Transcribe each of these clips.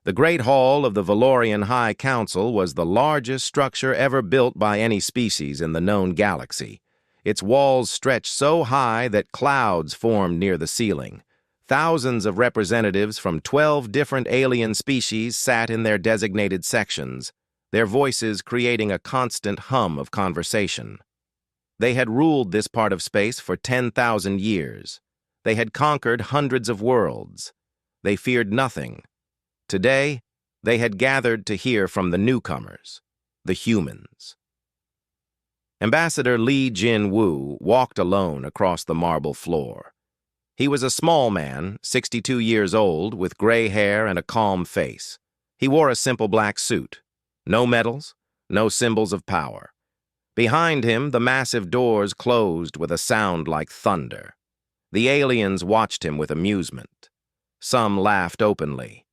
The Great Hall of the Valorian High Council was the largest structure ever built by any species in the known galaxy. Its walls stretched so high that clouds formed near the ceiling. Thousands of representatives from 12 different alien species sat in their designated sections, their voices creating a constant hum of conversation. They had ruled this part of space for 10,000 years. They had conquered hundreds of worlds. They feared nothing. Today, they had gathered to hear from the newcomers, the humans. Ambassador Li Jin-Woo walked alone across the marble floor. He was a small man, 62 years old, with gray hair and a calm face. He wore a simple black suit. No medals, no symbols of power. Behind him, the massive doors closed with a sound like thunder. The aliens watched him with amusement. Some laughed openly.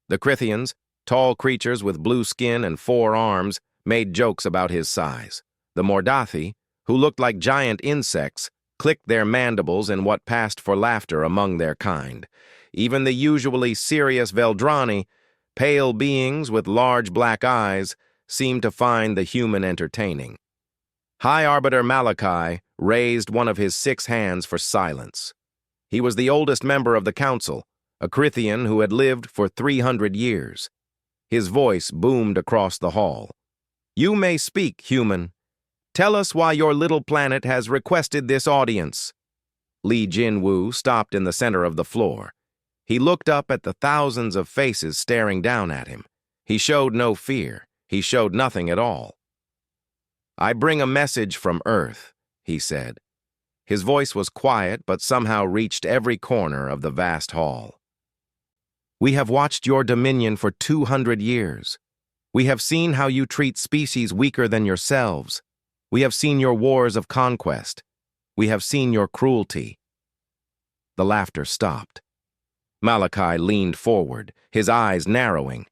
The Crithians, tall creatures with blue skin and 4 arms, made jokes about his size. The Mordathi, who looked like giant insects, clicked their mandibles in what passed for laughter among their kind. Even the usually serious Veldrani, pale beings with large black eyes, seemed to find the human entertaining. High Arbiter Malachi raised one of his 6 hands for silence. He was the oldest member of the council, a Crithian who had lived for 300 years. His voice boomed across the hall. "You may speak, human. Tell us why your little planet has requested this audience." Li Jin-Woo stopped in the center of the floor. He looked up at the thousands of faces staring down at him. He showed no fear. He showed nothing at all. "I bring a message from Earth," he said. His voice was quiet but somehow reached every corner of the vast hall. "We have watched your dominion for 200 years. We have seen how you treat species weaker than yourselves. We have seen your wars of conquest. We have seen your cruelty." The laughter stopped. Malachi leaned forward, his eyes narrowing.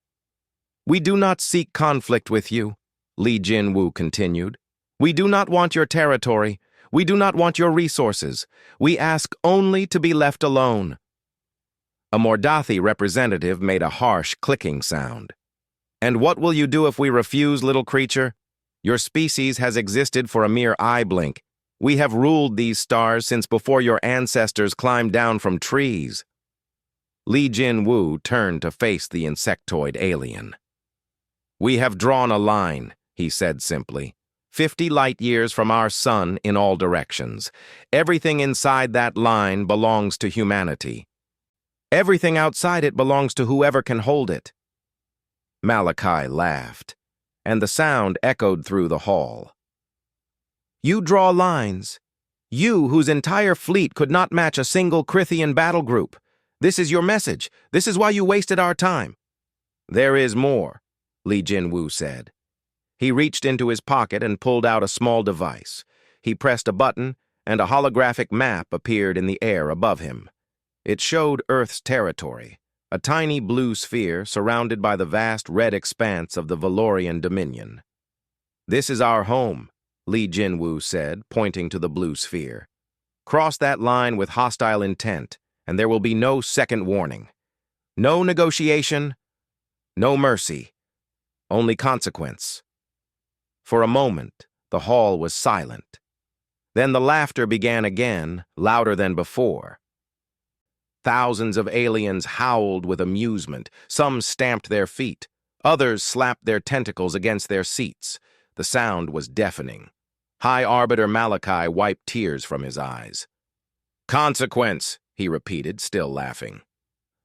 "We do not seek conflict with you," Li Jin-Woo continued. "We do not want your territory. We do not want your resources. We ask only to be left alone." A Mordathi representative made a harsh clicking sound. "And what will you do if we refuse, little creature? Your species has existed for a mere eye blink. We have ruled these stars since before your ancestors climbed down from trees." Li Jin-Woo turned to face the insectoid alien. "We have drawn a line," he said simply. 50 light years from our sun in all directions. Everything inside that line belongs to humanity. Everything outside it belongs to whoever can hold it." Malachi laughed, and the sound echoed through the hall. "You draw lines. You, whose entire fleet could not match a single Crithian battle group. This is your message. This is why you wasted our time." "There is more," Li Jin-Woo said. He reached into his pocket and pulled out a small device. He pressed a button, and a holographic map appeared in the air above him. It showed Earth's territory, a tiny blue sphere surrounded by the vast red expanse of the Valorian Dominion. "This is our home," Li Jin-Woo said, pointing to the blue sphere. "Cross that line with hostile intent, and there will be no second warning. No negotiation, no mercy, only consequence." For a moment, the hall was silent. Then the laughter began again, louder than before. Thousands of aliens howled with amusement. Some stamped their feet. Others slapped their tentacles against their seats. The sound was deafening. High Arbiter Malachi wiped tears from his eyes. "Consequence," he repeated, still laughing.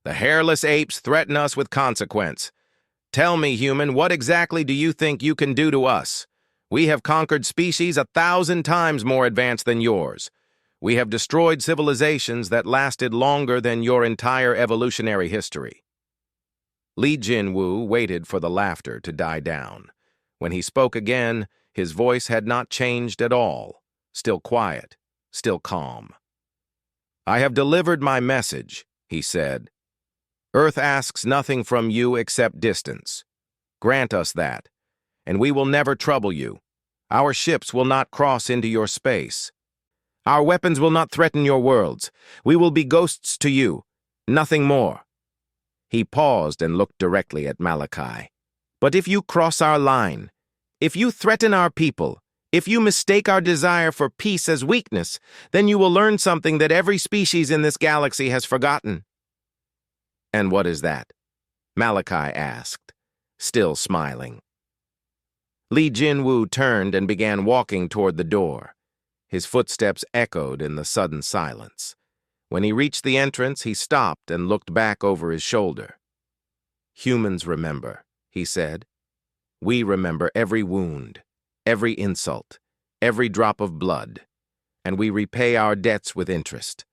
"The hairless apes threaten us with consequence. Tell me, human, what exactly do you think you can do to us? We have conquered species 1,000 times more advanced than yours. We have destroyed civilizations that lasted longer than your entire evolutionary history." Li Jin-Woo waited for the laughter to die down. When he spoke again, his voice had not changed at all, still quiet, still calm. "I have delivered my message," he said. "Earth asks nothing from you except distance. Grant us that, and we will never trouble you. Our ships will not cross into your space. Our weapons will not threaten your worlds. We will be ghosts to you, nothing more." He paused and looked directly at Malachi. "But if you cross our line, if you threaten our people, if you mistake our desire for peace as weakness, then you will learn something that every species in this galaxy has forgotten." "And what is that?" Malachi asked, still smiling. Li Jinwu turned and began walking toward the door. His footsteps echoed in the sudden silence. When he reached the entrance, he stopped and looked back over his shoulder. "Humans remember," he said. "We remember every wound, every insult, every drop of blood, and we repay our debts with interest."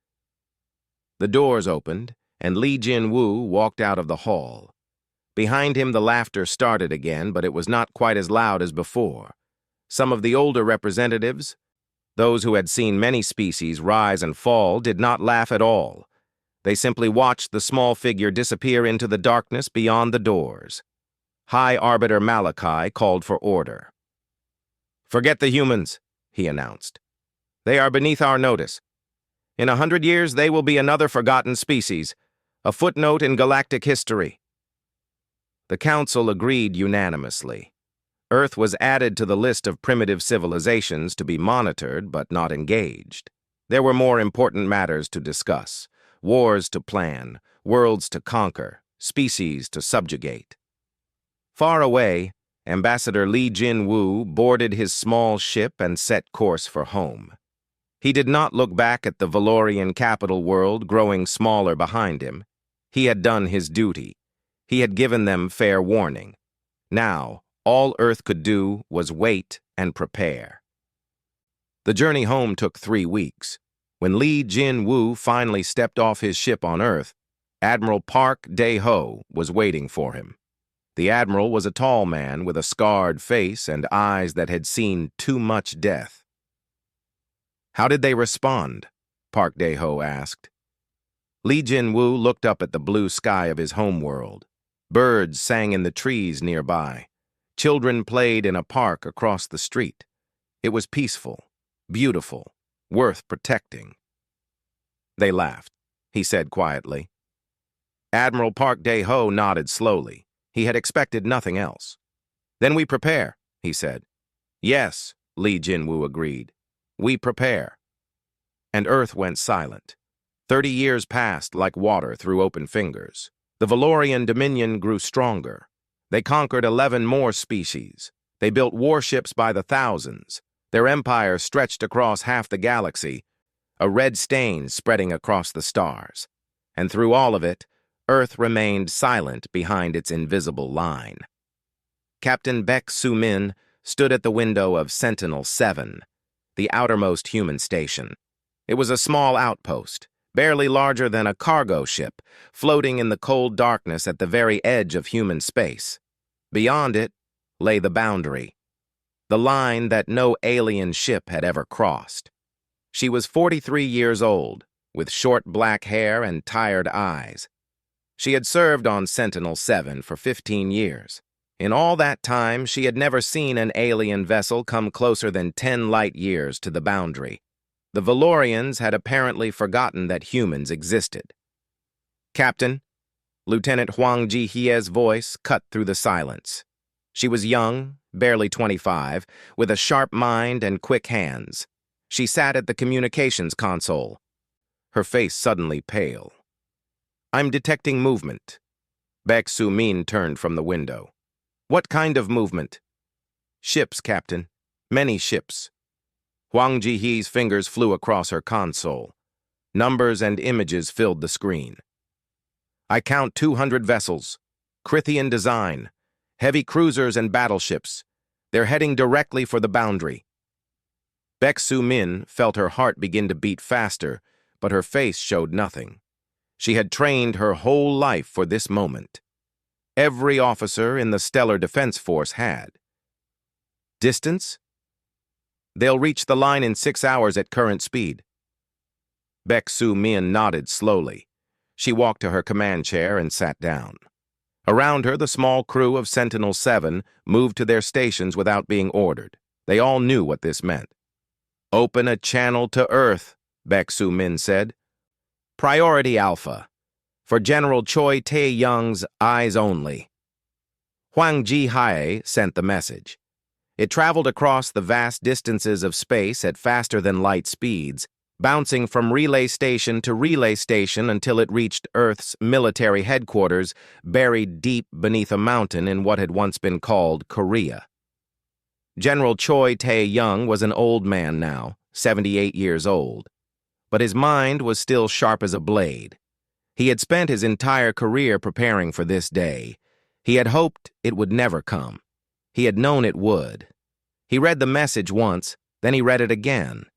The doors opened, and Li Jinwu walked out of the hall. Behind him, the laughter started again, but it was not quite as loud as before. Some of the older representatives, those who had seen many species rise and fall, did not laugh at all. They simply watched the small figure disappear into the darkness beyond the doors. High Arbiter Malachi called for order. "Forget the humans," he announced. "They are beneath our notice. In 100 years, they will be another forgotten species, a footnote in galactic history." The council agreed unanimously. Earth was added to the list of primitive civilizations to be monitored but not engaged. There were more important matters to discuss: wars to plan, worlds to conquer, species to subjugate. Far away, Ambassador Li Jinwu boarded his small ship and set course for home. He did not look back at the Valorian capital world growing smaller behind him. He had done his duty. He had given them fair warning. Now, all Earth could do was wait and prepare. The journey home took 3 weeks. When Li Jinwu finally stepped off his ship on Earth, Admiral Park Dae-ho was waiting for him. The admiral was a tall man with a scarred face and eyes that had seen too much death. "How did they respond?" Park Dae-ho asked. Li Jinwu looked up at the blue sky of his homeworld. Birds sang in the trees nearby. Children played in a park across the street. It was peaceful, beautiful, worth protecting. "They laughed," he said quietly. Admiral Park Dae-ho nodded slowly. He had expected nothing else. "Then we prepare," he said. "Yes," Li Jinwu agreed. "We prepare." And Earth went silent. 30 years passed like water through open fingers. The Valorian dominion grew stronger. They conquered 11 more species. They built warships by the thousands. Their empire stretched across half the galaxy, a red stain spreading across the stars. And through all of it, Earth remained silent behind its invisible line. Captain Baek Soo-min stood at the window of Sentinel-7, the outermost human station. It was a small outpost, barely larger than a cargo ship, floating in the cold darkness at the very edge of human space. Beyond it lay the boundary, the line that no alien ship had ever crossed. She was 43 years old, with short black hair and tired eyes. She had served on Sentinel-7 for 15 years. In all that time, she had never seen an alien vessel come closer than 10 light years to the boundary. The Valorians had apparently forgotten that humans existed. "Captain," Lieutenant Huang Ji-hye's voice cut through the silence. She was young, barely 25, with a sharp mind and quick hands. She sat at the communications console, her face suddenly pale. "I'm detecting movement." Baek Soo-min turned from the window. "What kind of movement?" "Ships, Captain. Many ships." Huang Ji-hye's fingers flew across her console. Numbers and images filled the screen. "I count 200 vessels. Krithian design. Heavy cruisers and battleships. They're heading directly for the boundary." Baek Soo-min felt her heart begin to beat faster, but her face showed nothing. She had trained her whole life for this moment. Every officer in the Stellar Defense Force had. "Distance? They'll reach the line in 6 hours at current speed." Baek Soo-min nodded slowly. She walked to her command chair and sat down. Around her, the small crew of Sentinel-7 moved to their stations without being ordered. They all knew what this meant. "Open a channel to Earth," Baek Soo-min said. "Priority Alpha. for General Choi Tae-young's eyes only. Hwang Ji-hae sent the message. It traveled across the vast distances of space at faster-than-light speeds, bouncing from relay station to relay station until it reached Earth's military headquarters, buried deep beneath a mountain in what had once been called Korea. General Choi Tae-young was an old man now, 78 years old, but his mind was still sharp as a blade. He had spent his entire career preparing for this day. He had hoped it would never come. He had known it would. He read the message once, then he read it again.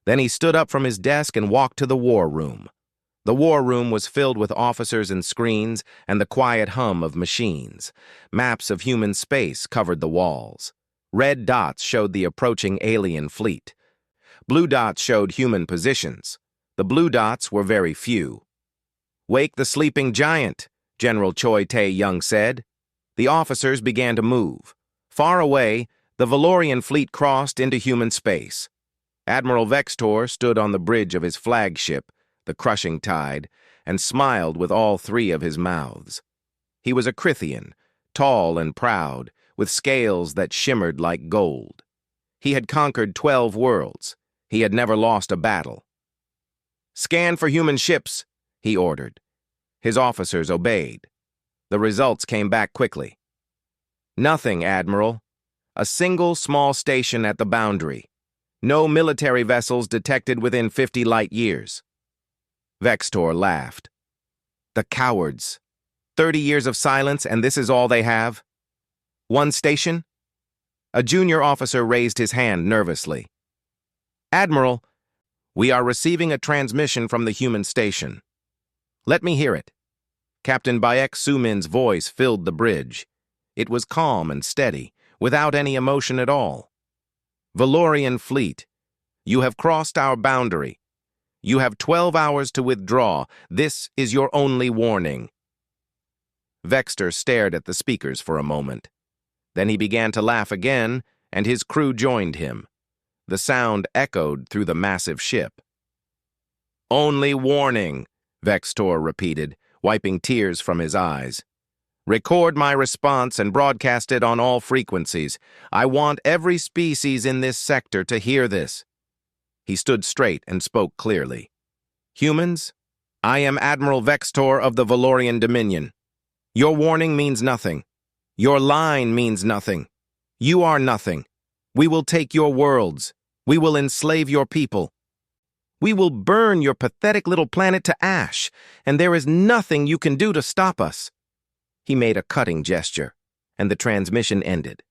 Then he stood up from his desk and walked to the war room. The war room was filled with officers and screens and the quiet hum of machines. Maps of human space covered the walls. Red dots showed the approaching alien fleet. Blue dots showed human positions. The blue dots were very few. "Wake the sleeping giant," General Choi Tae-young said. The officers began to move. Far away, the Valorian fleet crossed into human space. Admiral Vextor stood on the bridge of his flagship, the Crushing Tide, and smiled with all three of his mouths. He was a Crithian, tall and proud, with scales that shimmered like gold. He had conquered 12 worlds. He had never lost a battle. "Scan for human ships," he ordered. His officers obeyed. The results came back quickly. "Nothing, Admiral. A single small station at the boundary. No military vessels detected within 50 light years." Vextor laughed. "The cowards. 30 years of silence, and this is all they have? One station?" A junior officer raised his hand nervously. "Admiral, we are receiving a transmission from the human station." "Let me hear it." Captain Baek Sumin's voice filled the bridge. It was calm and steady, without any emotion at all. "Valorian fleet, you have crossed our boundary. You have 12 hours to withdraw. This is your only warning." Vextor stared at the speakers for a moment. Then he began to laugh again, and his crew joined him. The sound echoed through the massive ship. "Only warning," Vextor repeated, wiping tears from his eyes. "Record my response and broadcast it on all frequencies. I want every species in this sector to hear this." He stood straight and spoke clearly. "Humans, I am Admiral Vextor of the Valorian Dominion. Your warning means nothing. Your line means nothing. You are nothing. We will take your worlds. We will enslave your people. We will burn your pathetic little planet to ash, and there is nothing you can do to stop us." He made a cutting gesture, and the transmission ended.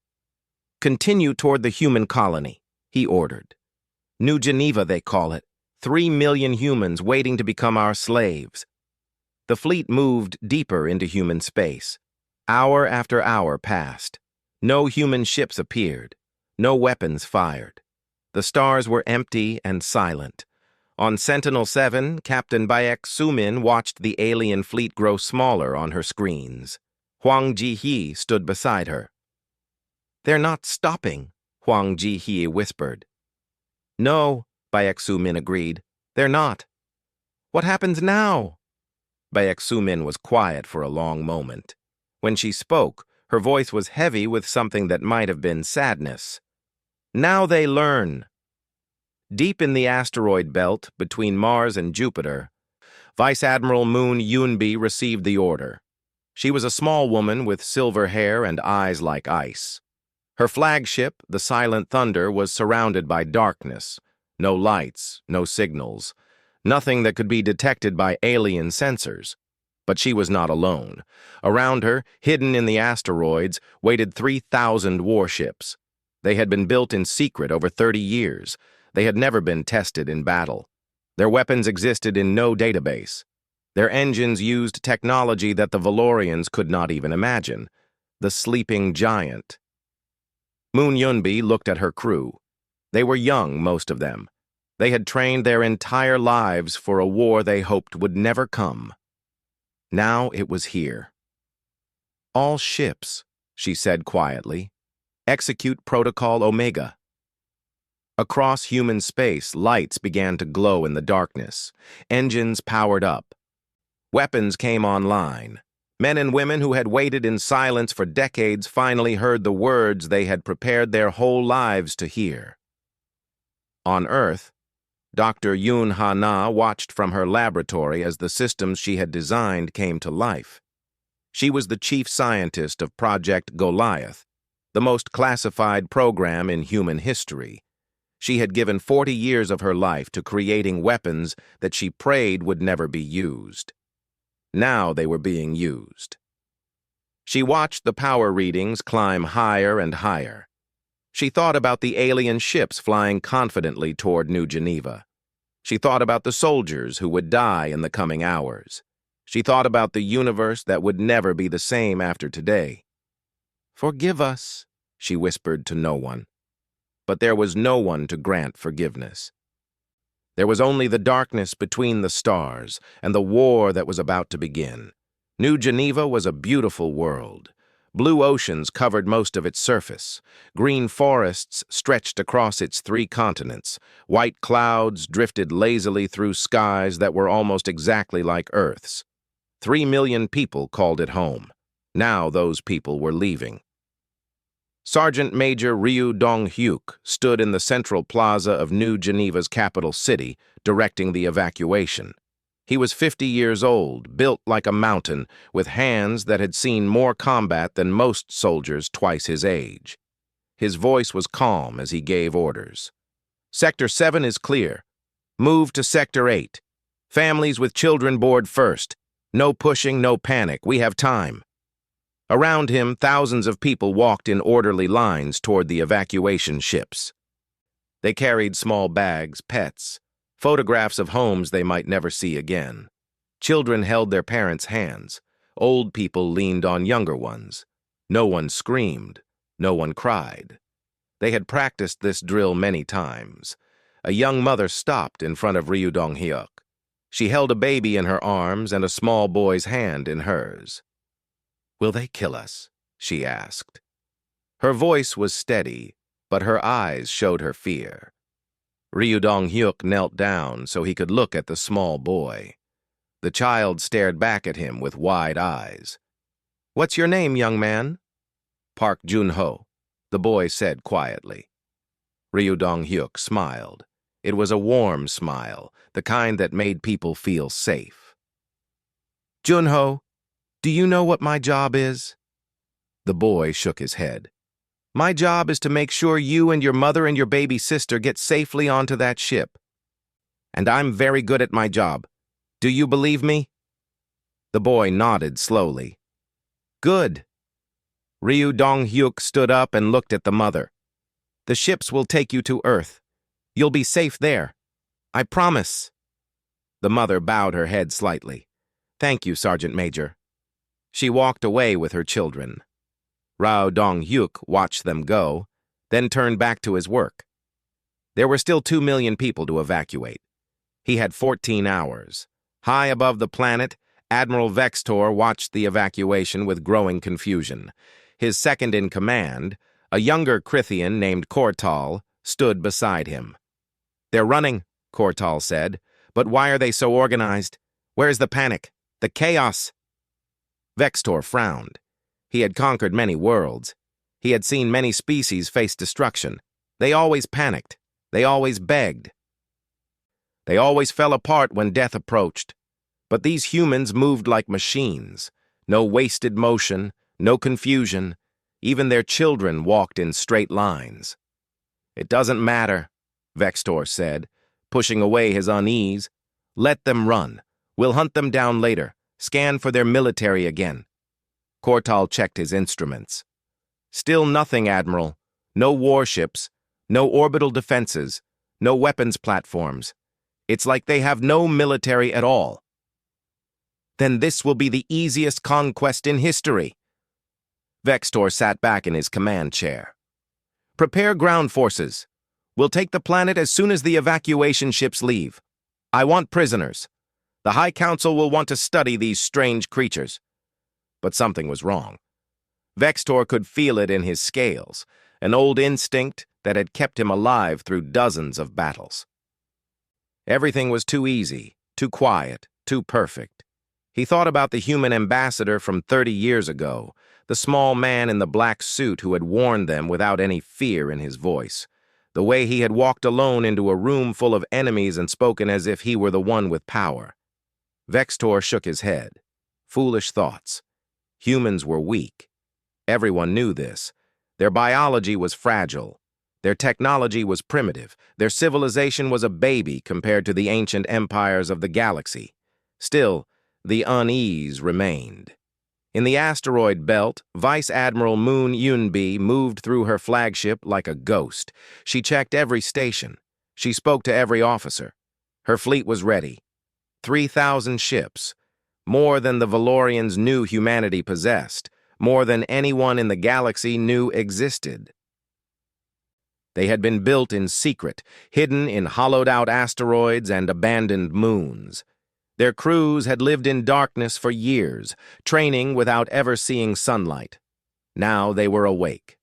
"Continue toward the human colony," he ordered. "New Geneva, they call it. 3 million humans waiting to become our slaves." The fleet moved deeper into human space. Hour after hour passed. No human ships appeared. No weapons fired. The stars were empty and silent. On Sentinel-7, Captain Baek Sumin watched the alien fleet grow smaller on her screens. Hwang Ji-hee stood beside her. "They're not stopping," Hwang Ji-hee whispered. "No," Baek Sumin agreed. "They're not." "What happens now?" Baek Sumin was quiet for a long moment. When she spoke, her voice was heavy with something that might have been sadness. "Now they learn." Deep in the asteroid belt between Mars and Jupiter, Vice Admiral Moon Yunbi received the order. She was a small woman with silver hair and eyes like ice. Her flagship, the Silent Thunder, was surrounded by darkness. No lights, no signals. Nothing that could be detected by alien sensors. But she was not alone. Around her, hidden in the asteroids, waited 3,000 warships. They had been built in secret over 30 years. They had never been tested in battle. Their weapons existed in no database. Their engines used technology that the Valorians could not even imagine. The sleeping giant. Moon Yunbi looked at her crew. They were young, most of them. They had trained their entire lives for a war they hoped would never come. Now it was here. "All ships," she said quietly, "execute Protocol Omega." Across human space, lights began to glow in the darkness. Engines powered up. Weapons came online. Men and women who had waited in silence for decades finally heard the words they had prepared their whole lives to hear. On Earth, Dr. Yoon Ha-na watched from her laboratory as the systems she had designed came to life. She was the chief scientist of Project Goliath, the most classified program in human history. She had given 40 years of her life to creating weapons that she prayed would never be used. Now they were being used. She watched the power readings climb higher and higher. She thought about the alien ships flying confidently toward New Geneva. She thought about the soldiers who would die in the coming hours. She thought about the universe that would never be the same after today. "Forgive us," she whispered to no one. But there was no one to grant forgiveness. There was only the darkness between the stars and the war that was about to begin. New Geneva was a beautiful world. Blue oceans covered most of its surface. Green forests stretched across its 3 continents. White clouds drifted lazily through skies that were almost exactly like Earth's. 3 million people called it home. Now those people were leaving. Sergeant Major Ryu Dong-hyuk stood in the central plaza of New Geneva's capital city, directing the evacuation. He was 50 years old, built like a mountain, with hands that had seen more combat than most soldiers twice his age. His voice was calm as he gave orders. "Sector 7 is clear. Move to Sector 8. Families with children board first. No pushing, no panic. We have time." Around him, thousands of people walked in orderly lines toward the evacuation ships. They carried small bags, pets, photographs of homes they might never see again. Children held their parents' hands. Old people leaned on younger ones. No one screamed. No one cried. They had practiced this drill many times. A young mother stopped in front of Ryu Dong-hyuk. She held a baby in her arms and a small boy's hand in hers. "Will they kill us?" she asked. Her voice was steady, but her eyes showed her fear. Ryu Dong-hyuk knelt down so he could look at the small boy. The child stared back at him with wide eyes. "What's your name, young man?" "Park Jun-ho," the boy said quietly. Ryu Dong-hyuk smiled. It was a warm smile, the kind that made people feel safe. "Jun-ho, do you know what my job is?" The boy shook his head. "My job is to make sure you and your mother and your baby sister get safely onto that ship. And I'm very good at my job. Do you believe me?" The boy nodded slowly. "Good." Ryu Dong-hyuk stood up and looked at the mother. "The ships will take you to Earth. You'll be safe there. I promise." The mother bowed her head slightly. "Thank you, Sergeant Major." She walked away with her children. Ryu Dong-hyuk watched them go, then turned back to his work. There were still 2 million people to evacuate. He had 14 hours. High above the planet, Admiral Vextor watched the evacuation with growing confusion. His second-in-command, a younger Krithian named Kortal, stood beside him. "They're running," Kortal said. "But why are they so organized? Where's the panic? The chaos?" Vextor frowned. He had conquered many worlds. He had seen many species face destruction. They always panicked. They always begged. They always fell apart when death approached. But these humans moved like machines. No wasted motion, no confusion. Even their children walked in straight lines. "It doesn't matter," Vextor said, pushing away his unease. "Let them run. We'll hunt them down later. Scan for their military again." Kortal checked his instruments. "Still nothing, Admiral. No warships, no orbital defenses, no weapons platforms. It's like they have no military at all." "Then this will be the easiest conquest in history." Vextor sat back in his command chair. "Prepare ground forces. We'll take the planet as soon as the evacuation ships leave. I want prisoners. The High Council will want to study these strange creatures." But something was wrong. Vextor could feel it in his scales, an old instinct that had kept him alive through dozens of battles. Everything was too easy, too quiet, too perfect. He thought about the human ambassador from 30 years ago, the small man in the black suit who had warned them without any fear in his voice, the way he had walked alone into a room full of enemies and spoken as if he were the one with power. Vextor shook his head. Foolish thoughts. Humans were weak. Everyone knew this. Their biology was fragile. Their technology was primitive. Their civilization was a baby compared to the ancient empires of the galaxy. Still, the unease remained. In the asteroid belt, Vice Admiral Moon Yunbi moved through her flagship like a ghost. She checked every station. She spoke to every officer. Her fleet was ready. 3,000 ships. More than the Valorians knew humanity possessed. More than anyone in the galaxy knew existed. They had been built in secret, hidden in hollowed-out asteroids and abandoned moons. Their crews had lived in darkness for years, training without ever seeing sunlight. Now they were awake.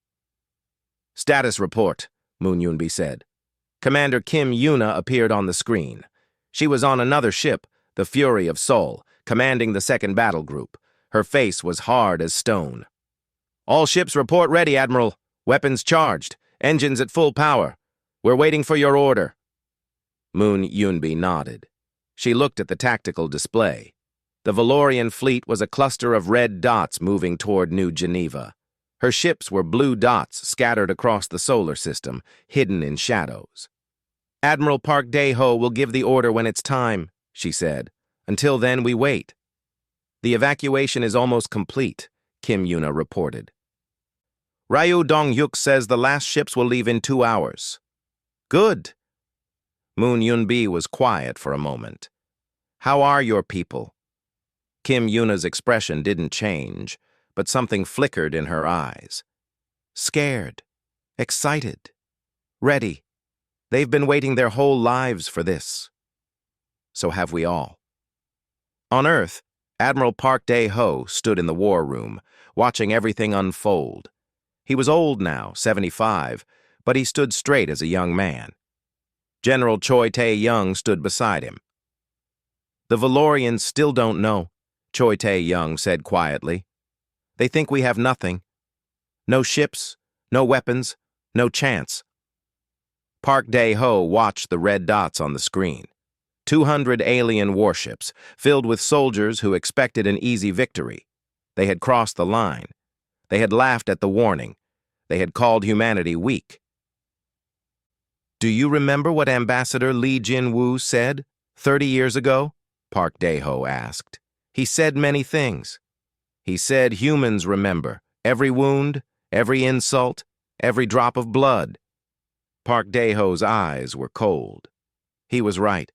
"Status report," Moon Yunbi said. Commander Kim Yuna appeared on the screen. She was on another ship, the Fury of Sol, commanding the second battle group. Her face was hard as stone. "All ships report ready, Admiral. Weapons charged. Engines at full power. We're waiting for your order." Moon Yunbi nodded. She looked at the tactical display. The Valorian fleet was a cluster of red dots moving toward New Geneva. Her ships were blue dots scattered across the solar system, hidden in shadows. "Admiral Park Dae-ho will give the order when it's time," she said. "Until then, we wait." "The evacuation is almost complete," Kim Yuna reported. "Ryu Dong-hyuk says the last ships will leave in 2 hours." "Good." Moon Yunbi was quiet for a moment. "How are your people?" Kim Yuna's expression didn't change, but something flickered in her eyes. "Scared. Excited. Ready. They've been waiting their whole lives for this. So have we all." On Earth, Admiral Park Dae-ho stood in the war room, watching everything unfold. He was old now, 75, but he stood straight as a young man. General Choi Tae-young stood beside him. "The Valorians still don't know," Choi Tae-young said quietly. "They think we have nothing. No ships, no weapons, no chance." Park Dae-ho watched the red dots on the screen. 200 alien warships, filled with soldiers who expected an easy victory. They had crossed the line. They had laughed at the warning. They had called humanity weak. "Do you remember what Ambassador Lee Jin-woo said 30 years ago?" Park Dae-ho asked. "He said many things. He said humans remember every wound, every insult, every drop of blood." Park Dae-ho's eyes were cold. He was right.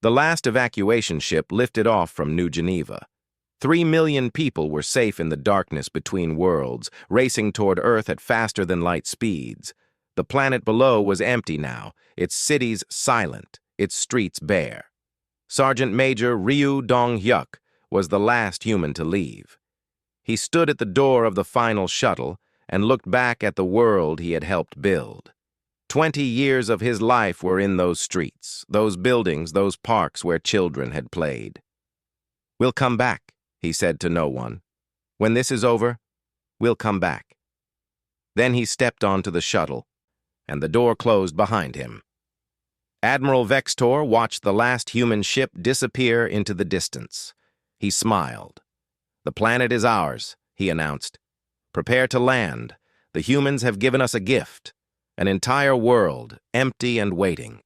The last evacuation ship lifted off from New Geneva. 3 million people were safe in the darkness between worlds, racing toward Earth at faster-than-light speeds. The planet below was empty now, its cities silent, its streets bare. Sergeant Major Ryu Dong-hyuk was the last human to leave. He stood at the door of the final shuttle and looked back at the world he had helped build. 20 years of his life were in those streets, those buildings, those parks where children had played. "We'll come back," he said to no one. "When this is over, we'll come back." Then he stepped onto the shuttle, and the door closed behind him. Admiral Vextor watched the last human ship disappear into the distance. He smiled. "The planet is ours," he announced. "Prepare to land. The humans have given us a gift. An entire world, empty and waiting."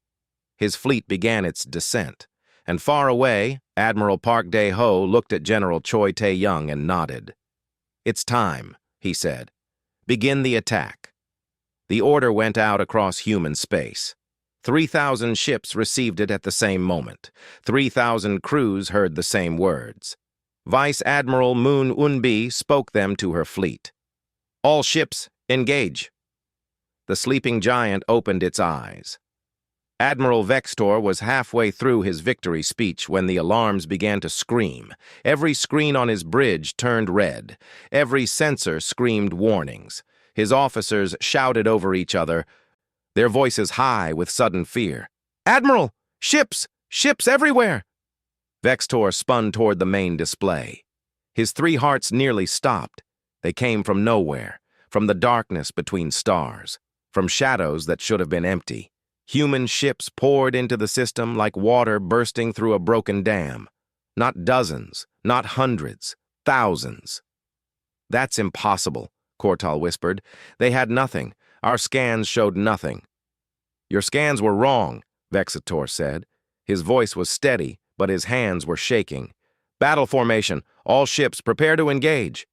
His fleet began its descent, and far away, Admiral Park Dae-ho looked at General Choi Tae-young and nodded. "It's time," he said. "Begin the attack." The order went out across human space. 3,000 ships received it at the same moment. 3,000 crews heard the same words. Vice Admiral Moon Yunbi spoke them to her fleet. "All ships, engage." The sleeping giant opened its eyes. Admiral Vextor was halfway through his victory speech when the alarms began to scream. Every screen on his bridge turned red. Every sensor screamed warnings. His officers shouted over each other, their voices high with sudden fear. "Admiral! Ships! Ships everywhere!" Vextor spun toward the main display. His three hearts nearly stopped. They came from nowhere, from the darkness between stars, from shadows that should have been empty. Human ships poured into the system like water bursting through a broken dam. Not dozens, not hundreds, thousands. "That's impossible," Kortal whispered. "They had nothing. Our scans showed nothing." "Your scans were wrong," Vexator said. His voice was steady, but his hands were shaking. "Battle formation. All ships prepare to engage."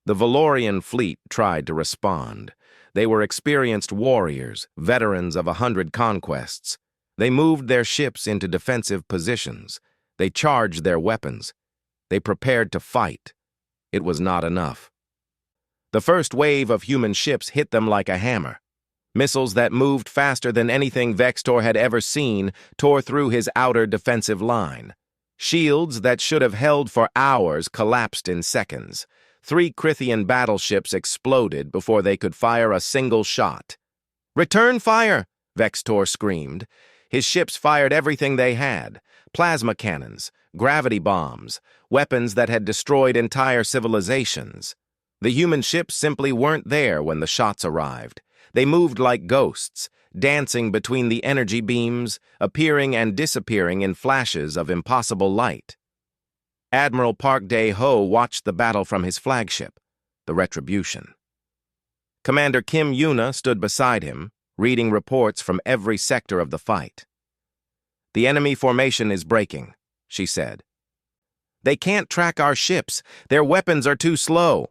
The Valorian fleet tried to respond. They were experienced warriors, veterans of 100 conquests. They moved their ships into defensive positions. They charged their weapons. They prepared to fight. It was not enough. The first wave of human ships hit them like a hammer. Missiles that moved faster than anything Vextor had ever seen tore through his outer defensive line. Shields that should have held for hours collapsed in seconds. 3 Crithian battleships exploded before they could fire a single shot. "Return fire!" Vextor screamed. His ships fired everything they had: plasma cannons, gravity bombs, weapons that had destroyed entire civilizations. The human ships simply weren't there when the shots arrived. They moved like ghosts, dancing between the energy beams, appearing and disappearing in flashes of impossible light. Admiral Park Dae-ho watched the battle from his flagship, the Retribution. Commander Kim Yuna stood beside him, reading reports from every sector of the fight. "The enemy formation is breaking," she said. "They can't track our ships. Their weapons are too slow."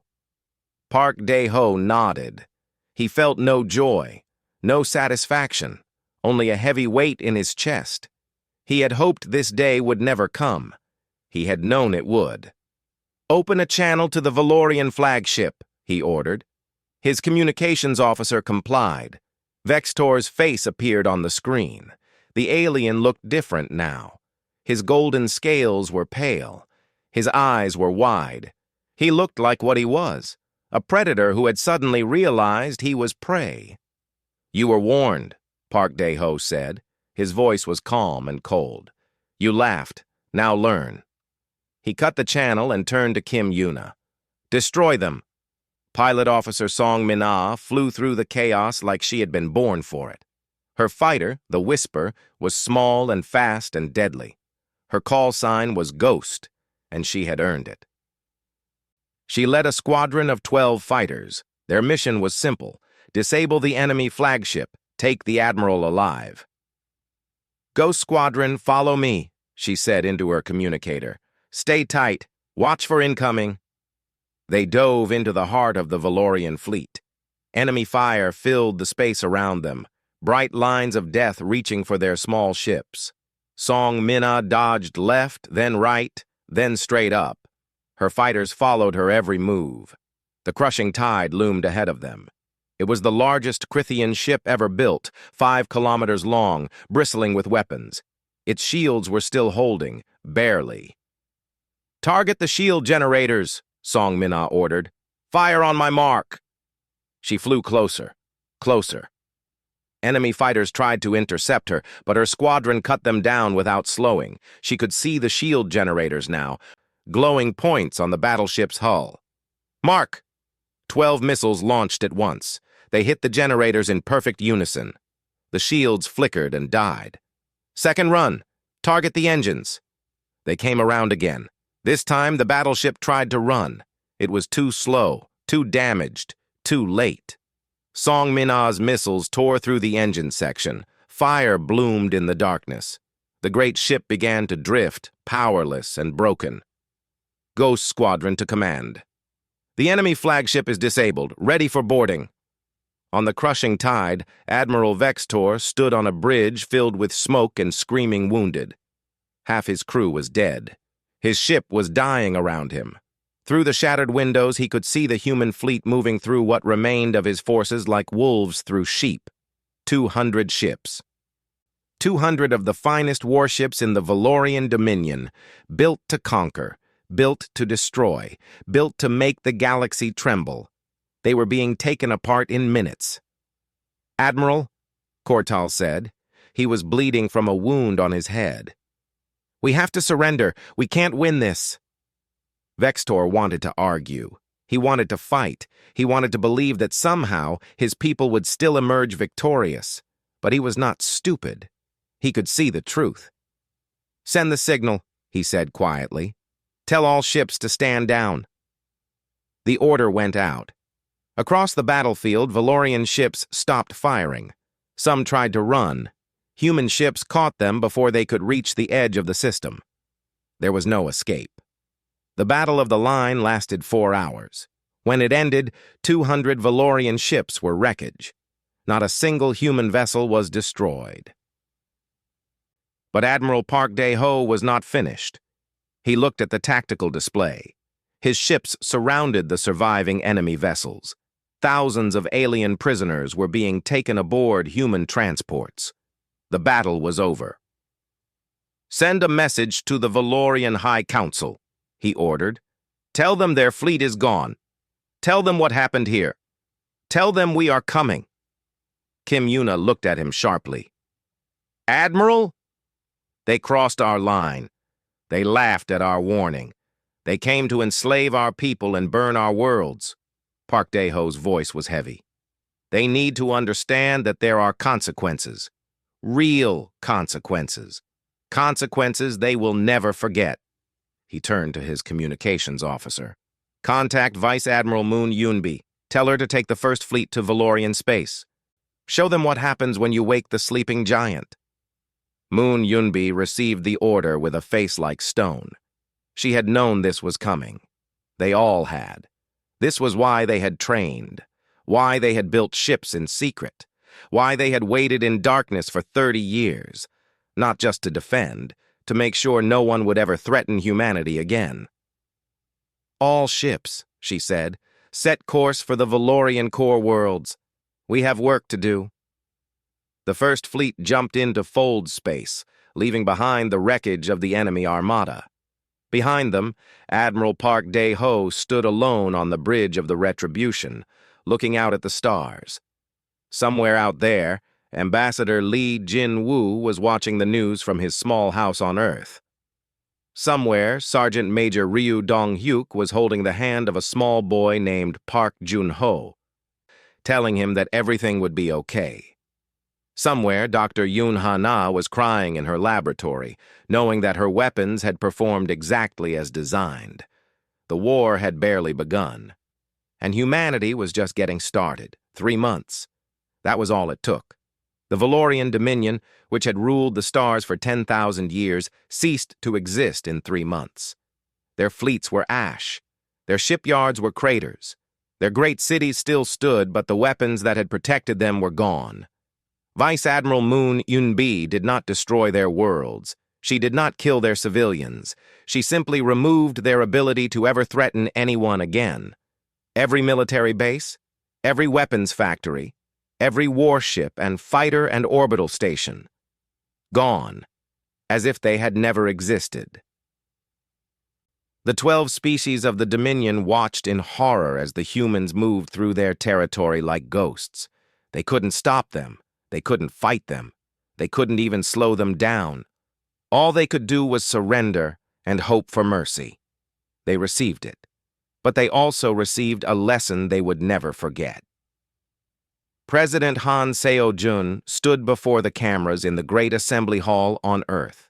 Park Dae-ho nodded. He felt no joy, no satisfaction, only a heavy weight in his chest. He had hoped this day would never come. He had known it would. "Open a channel to the Valorian flagship," he ordered. His communications officer complied. Vextor's face appeared on the screen. The alien looked different now. His golden scales were pale. His eyes were wide. He looked like what he was, a predator who had suddenly realized he was prey. "You were warned," Park Dae-ho said. His voice was calm and cold. "You laughed. Now learn." He cut the channel and turned to Kim Yuna. "Destroy them." Pilot Officer Song Min-ah flew through the chaos like she had been born for it. Her fighter, the Whisper, was small and fast and deadly. Her call sign was Ghost, and she had earned it. She led a squadron of 12 fighters. Their mission was simple: disable the enemy flagship, take the admiral alive. "Ghost Squadron, follow me," she said into her communicator. "Stay tight. Watch for incoming." They dove into the heart of the Valorian fleet. Enemy fire filled the space around them, bright lines of death reaching for their small ships. Song Min-ah dodged left, then right, then straight up. Her fighters followed her every move. The crushing tide loomed ahead of them. It was the largest Crithian ship ever built, 5 kilometers long, bristling with weapons. Its shields were still holding, barely. "Target the shield generators," Song Min-ah ordered. "Fire on my mark." She flew closer, closer. Enemy fighters tried to intercept her, but her squadron cut them down without slowing. She could see the shield generators now, glowing points on the battleship's hull. "Mark!" 12 missiles launched at once. They hit the generators in perfect unison. The shields flickered and died. "Second run. Target the engines." They came around again. This time, the battleship tried to run. It was too slow, too damaged, too late. Song Min-ah's missiles tore through the engine section. Fire bloomed in the darkness. The great ship began to drift, powerless and broken. "Ghost Squadron to command. The enemy flagship is disabled, ready for boarding." On the crushing tide, Admiral Vextor stood on a bridge filled with smoke and screaming wounded. Half his crew was dead. His ship was dying around him. Through the shattered windows, he could see the human fleet moving through what remained of his forces like wolves through sheep. 200 ships. 200 of the finest warships in the Valorian Dominion, built to conquer, built to destroy, built to make the galaxy tremble. They were being taken apart in minutes. "Admiral," Kortal said. He was bleeding from a wound on his head. We have to surrender. We can't win this. Vextor wanted to argue. He wanted to fight. He wanted to believe that somehow his people would still emerge victorious. But he was not stupid. He could see the truth. "Send the signal," he said quietly. "Tell all ships to stand down." The order went out. Across the battlefield, Valorian ships stopped firing. Some tried to run. Human ships caught them before they could reach the edge of the system. There was no escape. The Battle of the Line lasted 4 hours. When it ended, 200 Valorian ships were wreckage. Not a single human vessel was destroyed. But Admiral Park Dae-ho was not finished. He looked at the tactical display. His ships surrounded the surviving enemy vessels. Thousands of alien prisoners were being taken aboard human transports. The battle was over. "Send a message to the Valorian High Council," he ordered. "Tell them their fleet is gone. Tell them what happened here. Tell them we are coming." Kim Yuna looked at him sharply. "Admiral?" "They crossed our line. They laughed at our warning. They came to enslave our people and burn our worlds." Park Dae-ho's voice was heavy. "They need to understand that there are consequences. Real consequences. Consequences they will never forget." He turned to his communications officer. "Contact Vice Admiral Moon Yunbi. Tell her to take the First Fleet to Valorian space. Show them what happens when you wake the sleeping giant." Moon Yunbi received the order with a face like stone. She had known this was coming. They all had. This was why they had trained, why they had built ships in secret, why they had waited in darkness for 30 years, not just to defend, to make sure no one would ever threaten humanity again. "All ships," she said, "set course for the Valorian core worlds. We have work to do." The First Fleet jumped into fold space, leaving behind the wreckage of the enemy armada. Behind them, Admiral Park Dae-ho stood alone on the bridge of the Retribution, looking out at the stars. Somewhere out there, Ambassador Lee Jin-woo was watching the news from his small house on Earth. Somewhere, Sergeant Major Ryu Dong-hyuk was holding the hand of a small boy named Park Jun-ho, telling him that everything would be okay. Somewhere, Dr. Yoon Ha-na was crying in her laboratory, knowing that her weapons had performed exactly as designed. The war had barely begun. And humanity was just getting started. 3 months. That was all it took. The Valorian Dominion, which had ruled the stars for 10,000 years, ceased to exist in 3 months. Their fleets were ash. Their shipyards were craters. Their great cities still stood, but the weapons that had protected them were gone. Vice Admiral Moon Yunbi did not destroy their worlds. She did not kill their civilians. She simply removed their ability to ever threaten anyone again. Every military base, every weapons factory, every warship and fighter and orbital station. Gone, as if they had never existed. The 12 species of the Dominion watched in horror as the humans moved through their territory like ghosts. They couldn't stop them. They couldn't fight them. They couldn't even slow them down. All they could do was surrender and hope for mercy. They received it. But they also received a lesson they would never forget. President Han Seo-jun stood before the cameras in the Great Assembly Hall on Earth.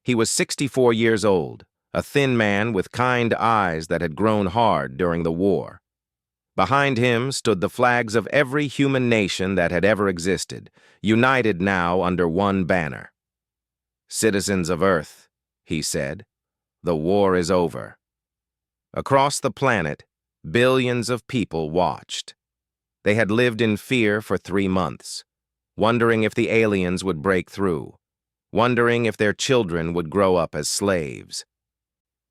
He was 64 years old, a thin man with kind eyes that had grown hard during the war. Behind him stood the flags of every human nation that had ever existed, united now under one banner. "Citizens of Earth," he said, "the war is over." Across the planet, billions of people watched. They had lived in fear for 3 months, wondering if the aliens would break through, wondering if their children would grow up as slaves.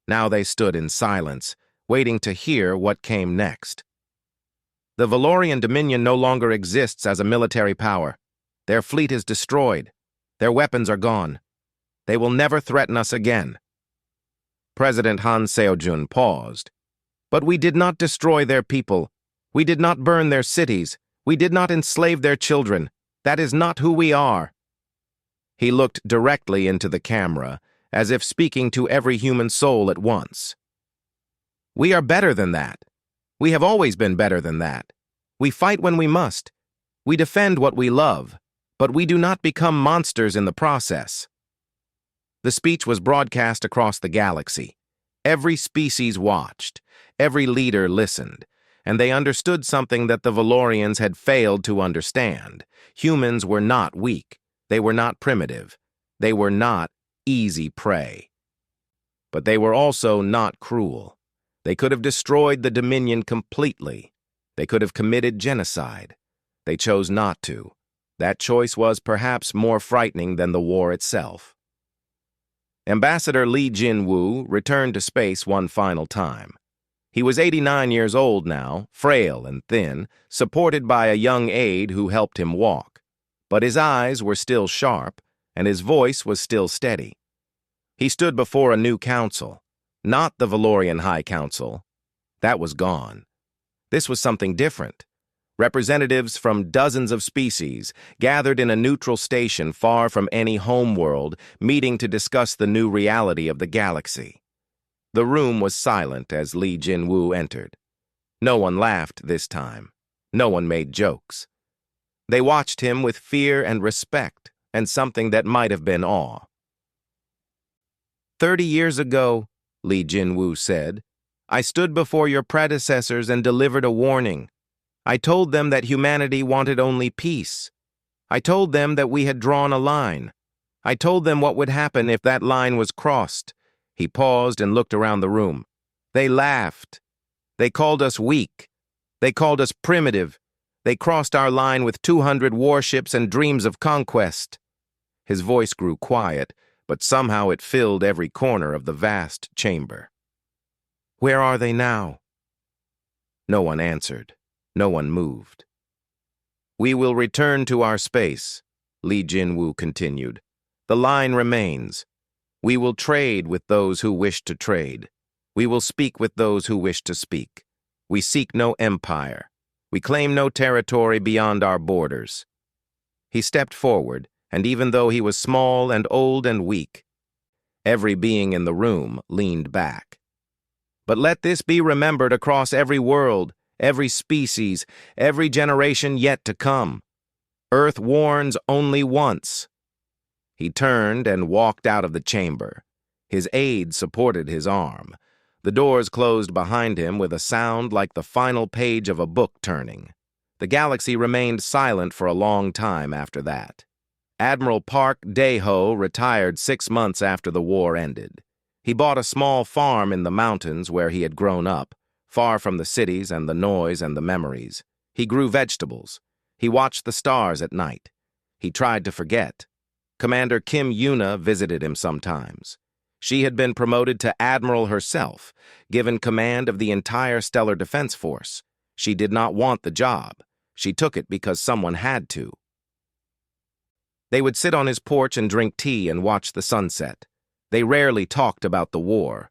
Now they stood in silence, waiting to hear what came next. The Valorian Dominion no longer exists as a military power. Their fleet is destroyed. Their weapons are gone. They will never threaten us again. President Han Seo-jun paused. "But we did not destroy their people. We did not burn their cities. We did not enslave their children. That is not who we are." He looked directly into the camera, as if speaking to every human soul at once. We are better than that. We have always been better than that. We fight when we must. We defend what we love, but we do not become monsters in the process. The speech was broadcast across the galaxy. Every species watched, every leader listened, and they understood something that the Valorians had failed to understand. Humans were not weak. They were not primitive. They were not easy prey. But they were also not cruel. They could have destroyed the Dominion completely. They could have committed genocide. They chose not to. That choice was perhaps more frightening than the war itself. Ambassador Li Jinwu returned to space one final time. He was 89 years old now, frail and thin, supported by a young aide who helped him walk. But his eyes were still sharp, and his voice was still steady. He stood before a new council, not the Valorian High Council. That was gone. This was something different. Representatives from dozens of species gathered in a neutral station far from any home world, meeting to discuss the new reality of the galaxy. The room was silent as Li Jinwu entered. No one laughed this time. No one made jokes. They watched him with fear and respect, and something that might have been awe. 30 years ago, Li Jinwu said, I stood before your predecessors and delivered a warning. I told them that humanity wanted only peace. I told them that we had drawn a line. I told them what would happen if that line was crossed. He paused and looked around the room. They laughed. They called us weak. They called us primitive. They crossed our line with 200 warships and dreams of conquest. His voice grew quiet, but somehow it filled every corner of the vast chamber. Where are they now? No one answered. No one moved. We will return to our space, Li Jinwu continued. The line remains. We will trade with those who wish to trade. We will speak with those who wish to speak. We seek no empire. We claim no territory beyond our borders. He stepped forward, and even though he was small and old and weak, every being in the room leaned back. But let this be remembered across every world, every species, every generation yet to come. Earth warns only once. He turned and walked out of the chamber. His aide supported his arm. The doors closed behind him with a sound like the final page of a book turning. The galaxy remained silent for a long time after that. Admiral Park Dae-ho retired 6 months after the war ended. He bought a small farm in the mountains where he had grown up, far from the cities and the noise and the memories. He grew vegetables. He watched the stars at night. He tried to forget. Commander Kim Yuna visited him sometimes. She had been promoted to admiral herself, given command of the entire Stellar Defense Force. She did not want the job. She took it because someone had to. They would sit on his porch and drink tea and watch the sunset. They rarely talked about the war.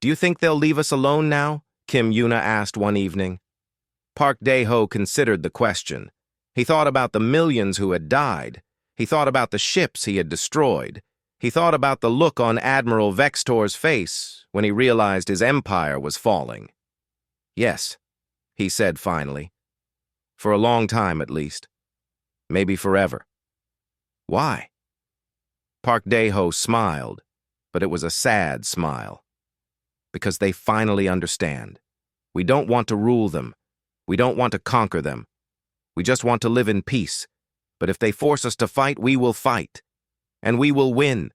Do you think they'll leave us alone now? Kim Yuna asked one evening. Park Dae-ho considered the question. He thought about the millions who had died. He thought about the ships he had destroyed. He thought about the look on Admiral Vextor's face when he realized his empire was falling. Yes, he said finally. For a long time, at least. Maybe forever. Why? Park Dae-ho smiled, but it was a sad smile. Because they finally understand. We don't want to rule them. We don't want to conquer them. We just want to live in peace. But if they force us to fight, we will fight. And we will win.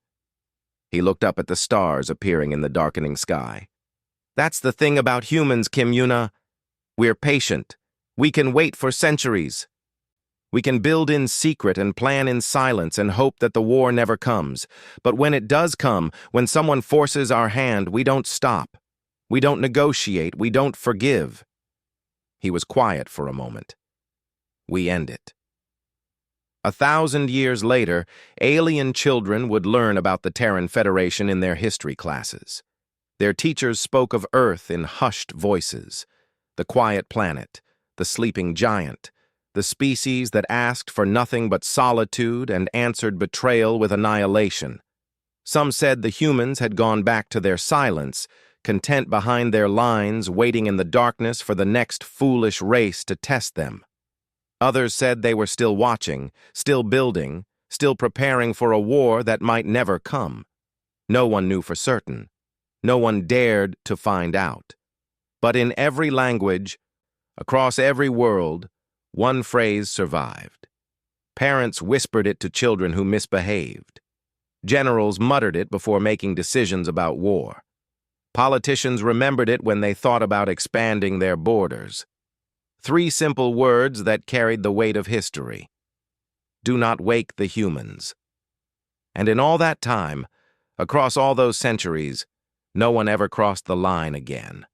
He looked up at the stars appearing in the darkening sky. That's the thing about humans, Kim Yuna. We're patient. We can wait for centuries. We can build in secret and plan in silence and hope that the war never comes. But when it does come, when someone forces our hand, we don't stop. We don't negotiate. We don't forgive. He was quiet for a moment. We end it. 1,000 years later, alien children would learn about the Terran Federation in their history classes. Their teachers spoke of Earth in hushed voices. The quiet planet, the sleeping giant, the species that asked for nothing but solitude and answered betrayal with annihilation. Some said the humans had gone back to their silence, content behind their lines, waiting in the darkness for the next foolish race to test them. Others said they were still watching, still building, still preparing for a war that might never come. No one knew for certain. No one dared to find out. But in every language, across every world, one phrase survived. Parents whispered it to children who misbehaved. Generals muttered it before making decisions about war. Politicians remembered it when they thought about expanding their borders. 3 simple words that carried the weight of history. Do not wake the humans. And in all that time, across all those centuries, no one ever crossed the line again.